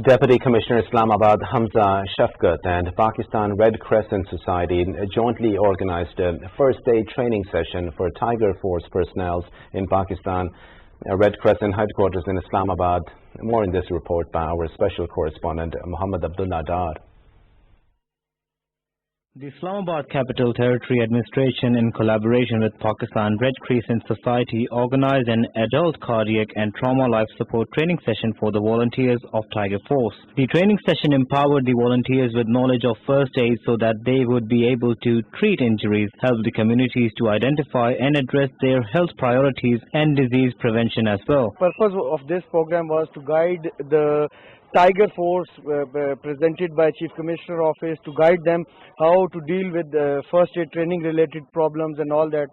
Deputy Commissioner Islamabad Hamza Shafqat and Pakistan Red Crescent Society jointly organized a first aid training session for Tiger Force personnel in Pakistan Red Crescent headquarters in Islamabad. More in this report by our special correspondent Muhammad Abdullah Dar. The Islamabad Capital Territory Administration, in collaboration with Pakistan Red Crescent Society, organized an adult cardiac and trauma life support training session for the volunteers of Tiger Force. The training session empowered the volunteers with knowledge of first aid so that they would be able to treat injuries, help the communities to identify and address their health priorities and disease prevention as well. The purpose of this program was to guide the Tiger Force presented by Chief Commissioner Office, to guide them how to deal with first aid training related problems and all that.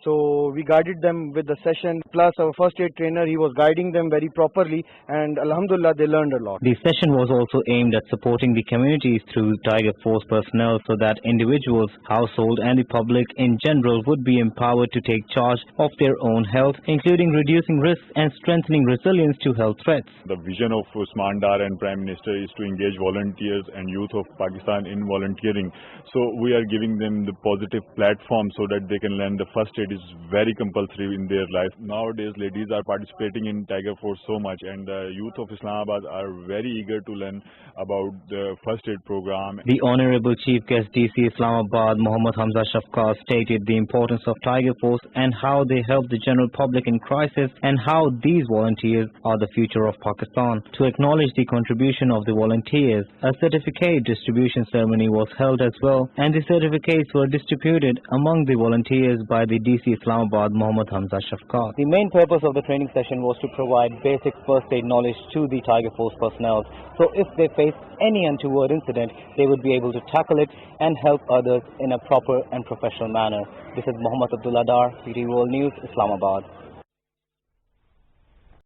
So we guided them with the session, plus our first aid trainer, he was guiding them very properly, and alhamdulillah they learned a lot. The session was also aimed at supporting the communities through Tiger Force personnel so that individuals, household and the public in general would be empowered to take charge of their own health, including reducing risks and strengthening resilience to health threats. The vision of Usman Dar and Prime Minister is to engage volunteers and youth of Pakistan in volunteering. So we are giving them the positive platform so that they can learn the first aid is very compulsory in their life. Nowadays ladies are participating in Tiger Force so much, and the youth of Islamabad are very eager to learn about the first aid program. The Honorable Chief Guest DC Islamabad Muhammad Hamza Shafqat stated the importance of Tiger Force and how they help the general public in crisis and how these volunteers are the future of Pakistan. To acknowledge the contribution of the volunteers, a certificate distribution ceremony was held as well, and the certificates were distributed among the volunteers by the DC Islamabad Muhammad Hamza Shafqat. The main purpose of the training session was to provide basic first aid knowledge to the Tiger Force personnel, so if they face any untoward incident, they would be able to tackle it and help others in a proper and professional manner. This is Muhammad Abdullah Dar, CT World News, Islamabad.